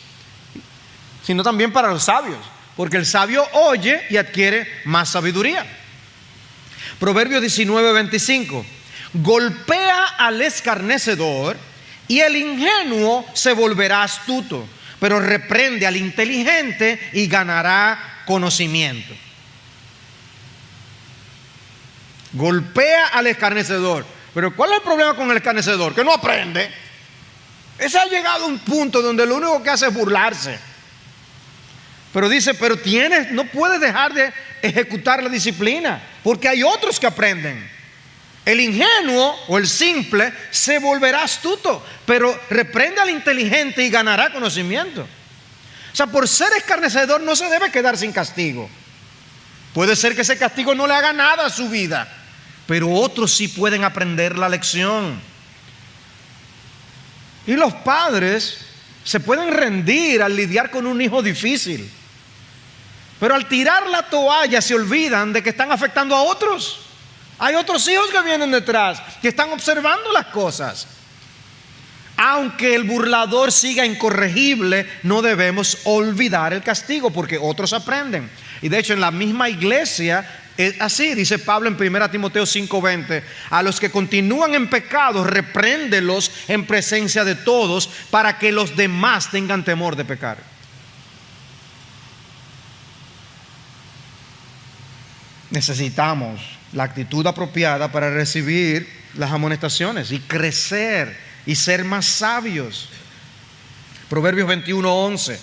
sino también para los sabios, porque el sabio oye y adquiere más sabiduría. Proverbios 19:25: golpea al escarnecedor y el ingenuo se volverá astuto, pero reprende al inteligente y ganará conocimiento. Golpea al escarnecedor. Pero ¿cuál es el problema con el escarnecedor? Que no aprende. Ese ha llegado a un punto donde lo único que hace es burlarse. Pero dice, no puedes dejar de ejecutar la disciplina, porque hay otros que aprenden. El ingenuo o el simple se volverá astuto, pero reprende al inteligente y ganará conocimiento. O sea, por ser escarnecedor no se debe quedar sin castigo. Puede ser que ese castigo no le haga nada a su vida, pero otros sí pueden aprender la lección. Y los padres se pueden rendir al lidiar con un hijo difícil, pero al tirar la toalla se olvidan de que están afectando a otros. Hay otros hijos que vienen detrás, que están observando las cosas. Aunque el burlador siga incorregible, no debemos olvidar el castigo, porque otros aprenden. Y de hecho en la misma iglesia es así, dice Pablo en 1 Timoteo 5:20: a los que continúan en pecado, repréndelos en presencia de todos, para que los demás tengan temor de pecar. Necesitamos la actitud apropiada para recibir las amonestaciones y crecer y ser más sabios. Proverbios 21:11: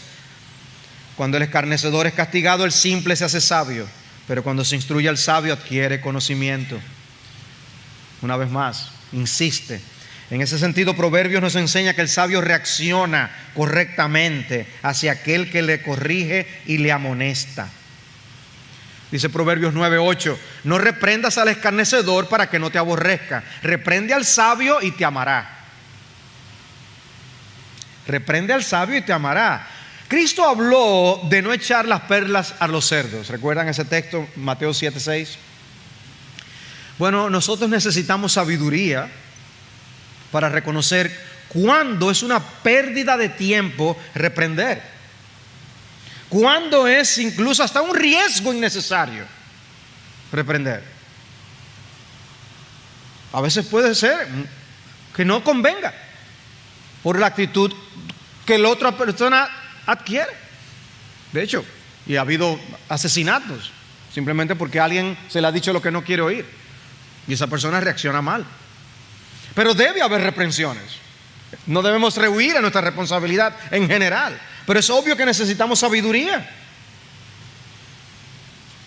cuando el escarnecedor es castigado, el simple se hace sabio, pero cuando se instruye al sabio adquiere conocimiento. Una vez más, insiste. En ese sentido, Proverbios nos enseña que el sabio reacciona correctamente hacia aquel que le corrige y le amonesta. Dice Proverbios 9:8: no reprendas al escarnecedor para que no te aborrezca. Reprende al sabio y te amará. Reprende al sabio y te amará. Cristo habló de no echar las perlas a los cerdos. ¿Recuerdan ese texto, Mateo 7:6? Bueno, nosotros necesitamos sabiduría para reconocer cuándo es una pérdida de tiempo reprender, cuándo es incluso hasta un riesgo innecesario reprender. A veces puede ser que no convenga por la actitud que la otra persona adquiere. De hecho, y ha habido asesinatos simplemente porque alguien se le ha dicho lo que no quiere oír y esa persona reacciona mal. Pero debe haber reprensiones. No debemos rehuir a nuestra responsabilidad en general, pero es obvio que necesitamos sabiduría.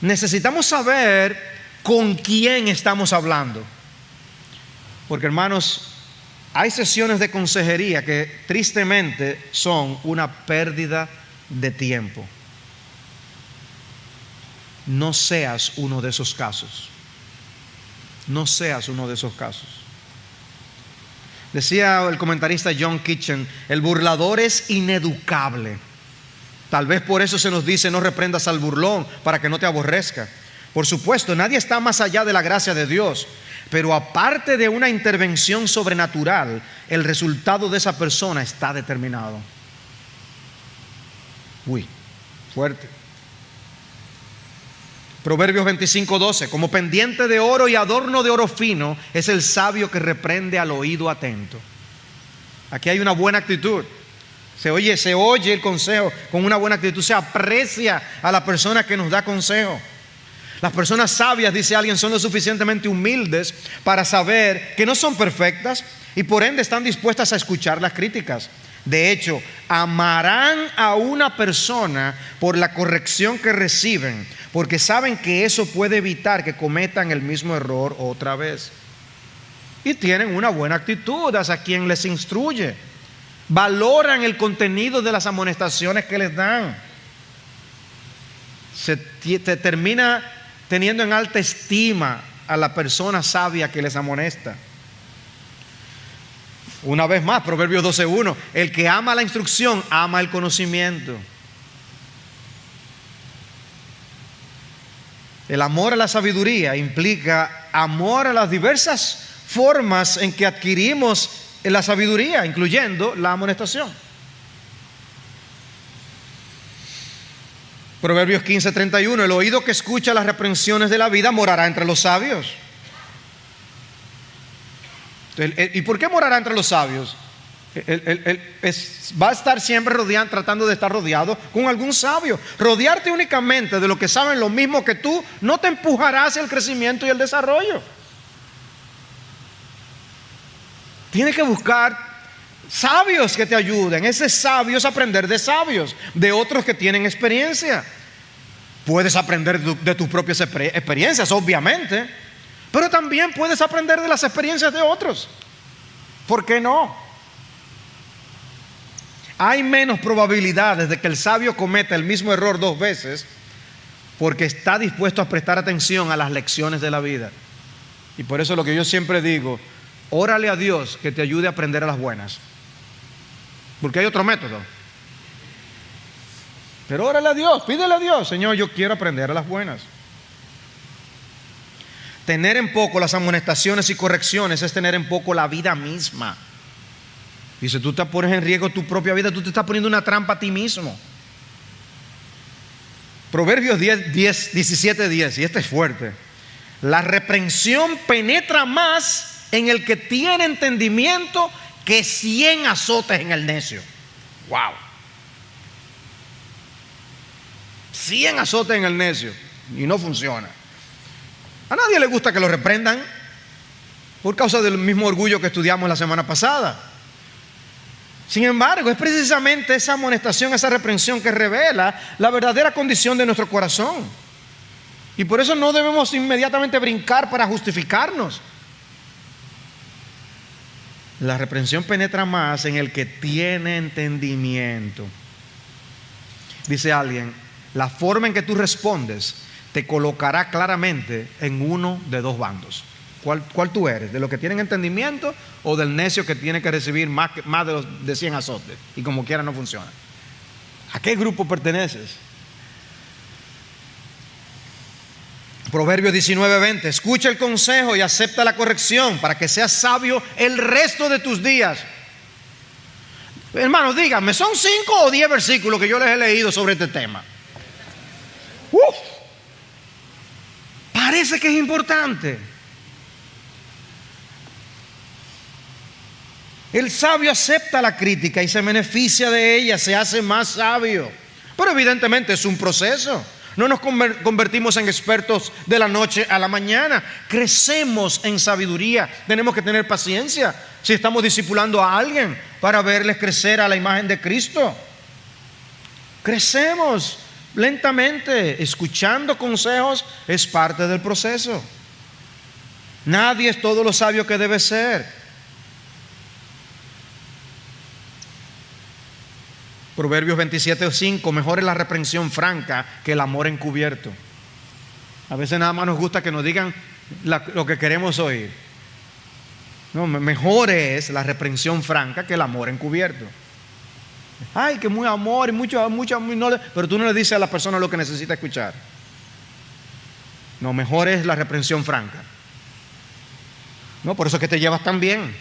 Necesitamos saber con quién estamos hablando, porque hermanos, hay sesiones de consejería que tristemente son una pérdida de tiempo. no seas uno de esos casos. No seas uno de esos casos. Decía el comentarista John Kitchen, el burlador es ineducable. Tal vez por eso se nos dice: no reprendas al burlón para que no te aborrezca. Por supuesto, nadie está más allá de la gracia de Dios, pero aparte de una intervención sobrenatural, el resultado de esa persona está determinado. Uy, fuerte. Proverbios 25:12, como pendiente de oro y adorno de oro fino es el sabio que reprende al oído atento. Aquí hay una buena actitud. Se oye el consejo con una buena actitud, se aprecia a la persona que nos da consejo. Las personas sabias, dice alguien, son lo suficientemente humildes para saber que no son perfectas y por ende están dispuestas a escuchar las críticas. De hecho, amarán a una persona por la corrección que reciben, porque saben que eso puede evitar que cometan el mismo error otra vez. Y tienen una buena actitud hacia quien les instruye. Valoran el contenido de las amonestaciones que les dan. Se termina teniendo en alta estima a la persona sabia que les amonesta. Una vez más, Proverbios 12:1, el que ama la instrucción ama el conocimiento. El amor a la sabiduría implica amor a las diversas formas en que adquirimos la sabiduría, incluyendo la amonestación. Proverbios 15:31, el oído que escucha las reprensiones de la vida morará entre los sabios. ¿Y por qué morará entre los sabios? Va a estar siempre tratando de estar rodeado con algún sabio. Rodearte únicamente de los que saben lo mismo que tú no te empujará hacia el crecimiento y el desarrollo. Tienes que buscar sabios que te ayuden. Ese sabio es aprender de sabios, de otros que tienen experiencia. Puedes aprender de tus propias experiencias, obviamente, pero también puedes aprender de las experiencias de otros. ¿Por qué no? Hay menos probabilidades de que el sabio cometa el mismo error 2 veces porque está dispuesto a prestar atención a las lecciones de la vida. Y por eso lo que yo siempre digo: órale a Dios que te ayude a aprender a las buenas, porque hay otro método. Pero órale a Dios, pídele a Dios: Señor, yo quiero aprender a las buenas. Tener en poco las amonestaciones y correcciones es tener en poco la vida misma. Y si tú te pones en riesgo tu propia vida, tú te estás poniendo una trampa a ti mismo. Proverbios 17:10, y este es fuerte. La reprensión penetra más en el que tiene entendimiento que 100 azotes en el necio. Wow. 100 azotes en el necio y no funciona. A nadie le gusta que lo reprendan por causa del mismo orgullo que estudiamos la semana pasada. Sin embargo, es precisamente esa amonestación, esa reprensión que revela la verdadera condición de nuestro corazón. Y por eso no debemos inmediatamente brincar para justificarnos. La reprensión penetra más en el que tiene entendimiento. Dice alguien: la forma en que tú respondes te colocará claramente en uno de 2 bandos. ¿Cuál tú eres? ¿De los que tienen entendimiento o del necio que tiene que recibir más de 100 azotes y como quiera no funciona? ¿A qué grupo perteneces? Proverbios 19:20, escucha el consejo y acepta la corrección para que seas sabio el resto de tus días. Hermanos, díganme, ¿son 5 o 10 versículos que yo les he leído sobre este tema? Parece que es importante. El sabio acepta la crítica y se beneficia de ella, se hace más sabio. Pero evidentemente es un proceso. No nos convertimos en expertos de la noche a la mañana. Crecemos en sabiduría. Tenemos que tener paciencia si estamos discipulando a alguien para verles crecer a la imagen de Cristo. Crecemos lentamente. Escuchando consejos es parte del proceso. Nadie es todo lo sabio que debe ser. Proverbios 27:5, mejor es la reprensión franca que el amor encubierto. A veces nada más nos gusta que nos digan lo que queremos oír. No, mejor es la reprensión franca que el amor encubierto. Ay, que muy amor y mucho, pero tú no le dices a la persona lo que necesita escuchar. No, mejor es la reprensión franca. No, por eso es que te llevas tan bien.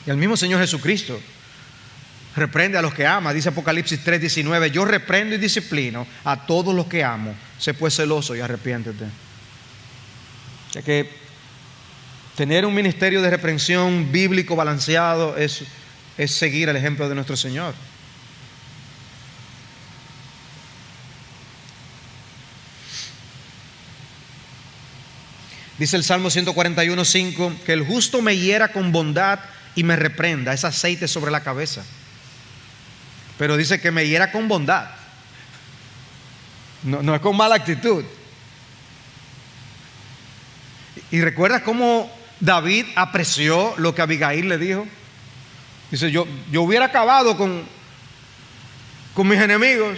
Y el mismo Señor Jesucristo reprende a los que ama. Dice Apocalipsis 3:19: yo reprendo y disciplino a todos los que amo. Sé pues celoso y arrepiéntete. O sea que tener un ministerio de reprensión bíblico balanceado es seguir el ejemplo de nuestro Señor. Dice el Salmo 141:5 que el justo me hiera con bondad y me reprenda. Es aceite sobre la cabeza. Pero dice que me hiera con bondad. No es con mala actitud. ¿Y recuerdas cómo David apreció lo que Abigail le dijo? Dice, yo hubiera acabado con mis enemigos,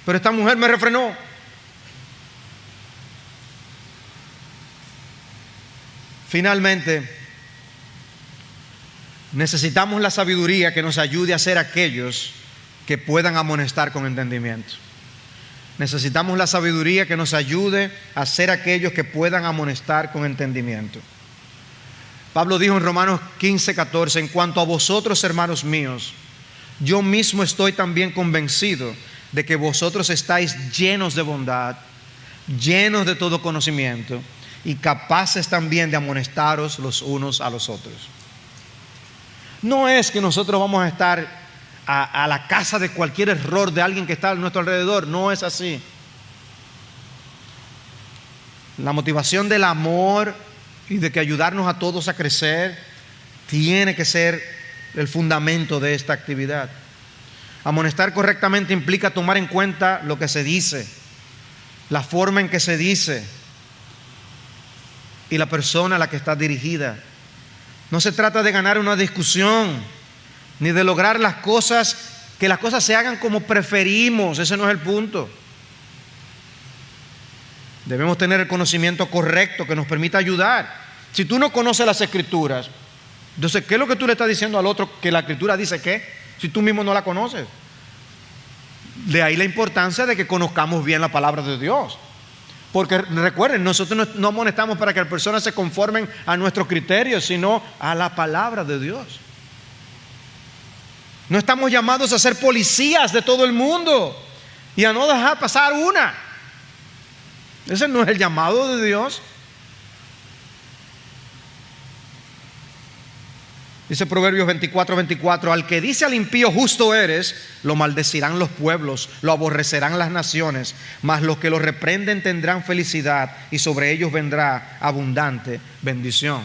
pero esta mujer me refrenó. Finalmente, necesitamos la sabiduría que nos ayude a ser aquellos que puedan amonestar con entendimiento. Necesitamos la sabiduría que nos ayude a ser aquellos que puedan amonestar con entendimiento. Pablo dijo en Romanos 15:14: en cuanto a vosotros, hermanos míos, yo mismo estoy también convencido de que vosotros estáis llenos de bondad, llenos de todo conocimiento y capaces también de amonestaros los unos a los otros. No es que nosotros vamos a estar a la casa de cualquier error de alguien que está a nuestro alrededor. No es así. La motivación del amor y de que ayudarnos a todos a crecer tiene que ser el fundamento de esta actividad. Amonestar correctamente implica tomar en cuenta lo que se dice, la forma en que se dice y la persona a la que está dirigida. No se trata de ganar una discusión ni de lograr que las cosas se hagan como preferimos. Ese no es el punto. Debemos tener el conocimiento correcto que nos permita ayudar. Si tú no conoces las Escrituras, entonces, ¿qué es lo que tú le estás diciendo al otro que la Escritura dice qué? Si tú mismo no la conoces. De ahí la importancia de que conozcamos bien la palabra de Dios. Porque recuerden, nosotros no amonestamos para que las personas se conformen a nuestros criterios, sino a la palabra de Dios. No estamos llamados a ser policías de todo el mundo y a no dejar pasar una. Ese no es el llamado de Dios. Dice Proverbios 24:24: al que dice al impío justo eres, lo maldecirán los pueblos, lo aborrecerán las naciones, mas los que lo reprenden tendrán felicidad y sobre ellos vendrá abundante bendición.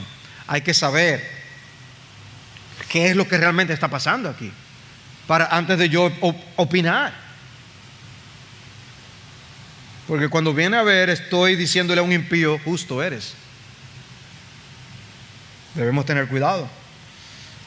Hay que saber qué es lo que realmente está pasando aquí antes de yo opinar. Porque cuando viene a ver, estoy diciéndole a un impío, justo eres. Debemos tener cuidado.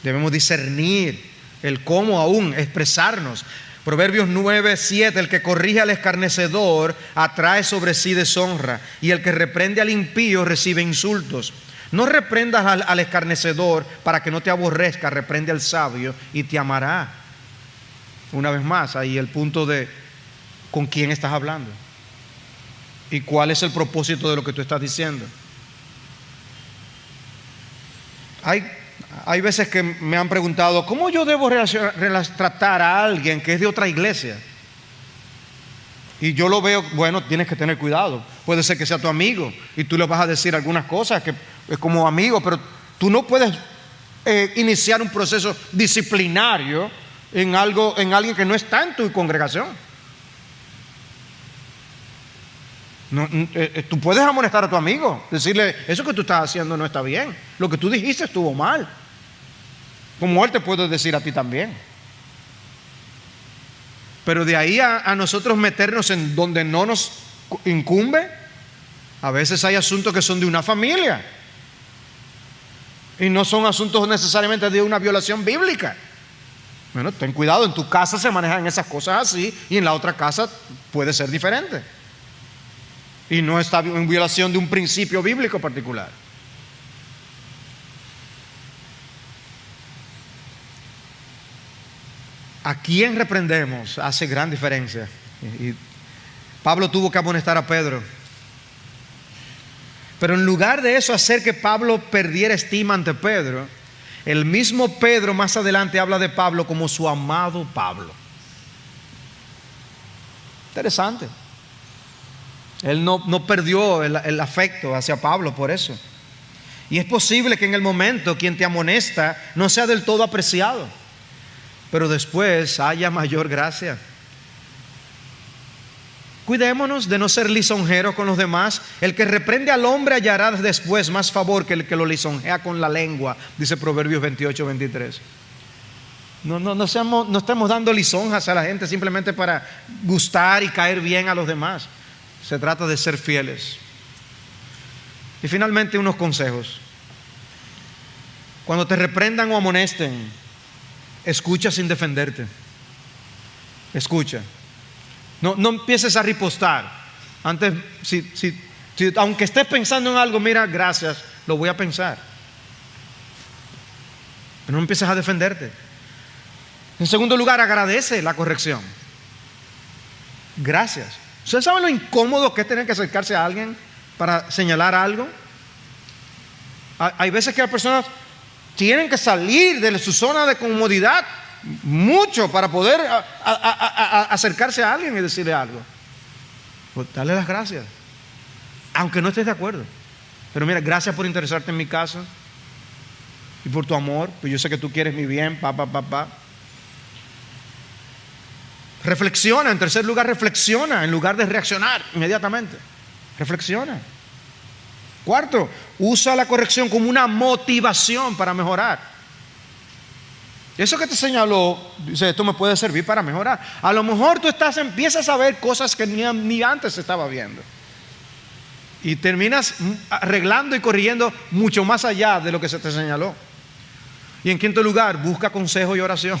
Debemos discernir el cómo aún expresarnos. Proverbios 9:7: el que corrige al escarnecedor atrae sobre sí deshonra, y el que reprende al impío recibe insultos. No reprendas al escarnecedor para que no te aborrezca, reprende al sabio y te amará. Una vez más, ahí el punto de con quién estás hablando y cuál es el propósito de lo que tú estás diciendo. Hay veces que me han preguntado, ¿cómo yo debo tratar a alguien que es de otra iglesia? Y yo lo veo, bueno, tienes que tener cuidado. Puede ser que sea tu amigo y tú le vas a decir algunas cosas que es como amigo, pero tú no puedes iniciar un proceso disciplinario en alguien que no está en tu congregación. Tú puedes amonestar a tu amigo, decirle, eso que tú estás haciendo no está bien, lo que tú dijiste estuvo mal, como él te puede decir a ti también. Pero de ahí a nosotros meternos en donde no nos incumbe, a veces hay asuntos que son de una familia y no son asuntos necesariamente de una violación bíblica. Bueno, ten cuidado, en tu casa se manejan esas cosas así y en la otra casa puede ser diferente. Y no está en violación de un principio bíblico particular. ¿A quién reprendemos? Hace gran diferencia. Y Pablo tuvo que amonestar a Pedro. Pero en lugar de eso hacer que Pablo perdiera estima ante Pedro, el mismo Pedro más adelante habla de Pablo como su amado Pablo. Interesante. Él no perdió el afecto hacia Pablo por eso. Y es posible que en el momento quien te amonesta no sea del todo apreciado, pero después haya mayor gracia. Cuidémonos de no ser lisonjeros con los demás. El que reprende al hombre hallará después más favor que el que lo lisonjea con la lengua, dice Proverbios 28-23. No estemos dando lisonjas a la gente simplemente para gustar y caer bien a los demás. Se trata de ser fieles. Y finalmente unos consejos. Cuando te reprendan o amonesten, escucha sin defenderte. Escucha. No empieces a ripostar. Antes, aunque estés pensando en algo, mira, gracias, lo voy a pensar. Pero no empieces a defenderte. En segundo lugar, agradece la corrección. Gracias. ¿Ustedes saben lo incómodo que es tener que acercarse a alguien para señalar algo? Hay veces que las personas tienen que salir de su zona de comodidad mucho para poder acercarse a alguien y decirle algo. Pues dale las gracias, aunque no estés de acuerdo. Pero mira, gracias por interesarte en mi caso y por tu amor, pues yo sé que tú quieres mi bien, Reflexiona. En tercer lugar, reflexiona en lugar de reaccionar inmediatamente. Reflexiona. Cuarto, usa la corrección como una motivación para mejorar. Eso que te señaló, dice, esto me puede servir para mejorar. A lo mejor tú empiezas a ver cosas que ni antes estaba viendo. Y terminas arreglando y corrigiendo mucho más allá de lo que se te señaló. Y en quinto lugar, busca consejo y oración.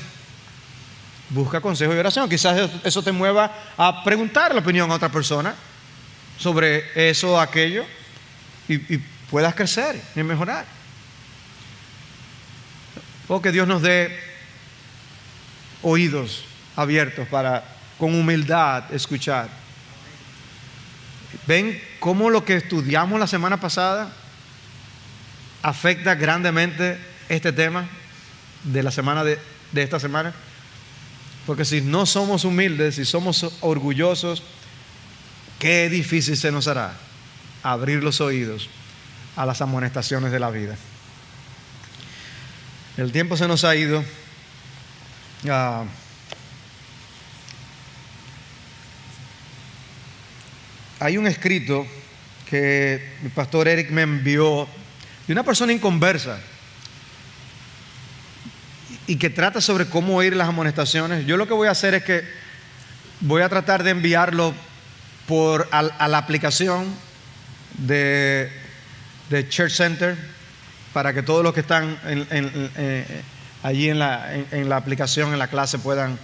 Busca consejo y oración. Quizás eso te mueva a preguntar la opinión a otra persona sobre eso o aquello y puedas crecer y mejorar. O que Dios nos dé oídos abiertos para con humildad escuchar. ¿Ven cómo lo que estudiamos la semana pasada afecta grandemente este tema de la semana de esta semana? Porque si no somos humildes, si somos orgullosos, qué difícil se nos hará abrir los oídos a las amonestaciones de la vida. El tiempo se nos ha ido. Hay un escrito que el pastor Eric me envió de una persona inconversa y que trata sobre cómo oír las amonestaciones. Yo lo que voy a hacer es que voy a tratar de enviarlo a la aplicación de Church Center para que todos los que están allí en la aplicación, en la clase, puedan,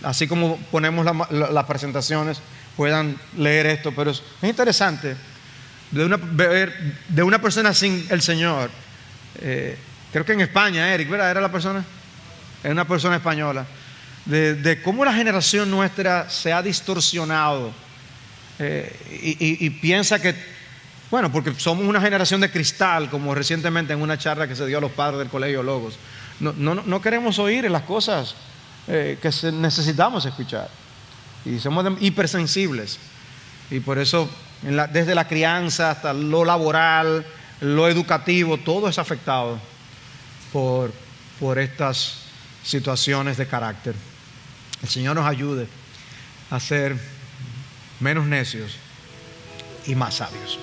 así como ponemos las presentaciones, puedan leer esto. Pero es interesante de una persona sin el Señor. Creo que en España, Eric, ¿verdad? ¿Era la persona? Es una persona española. De cómo la generación nuestra se ha distorsionado y piensa que, bueno, porque somos una generación de cristal, como recientemente en una charla que se dio a los padres del Colegio Logos. No queremos oír las cosas que necesitamos escuchar. Y somos hipersensibles. Y por eso, desde la crianza hasta lo laboral, lo educativo, todo es afectado por estas situaciones de carácter. El Señor nos ayude a ser menos necios y más sabios.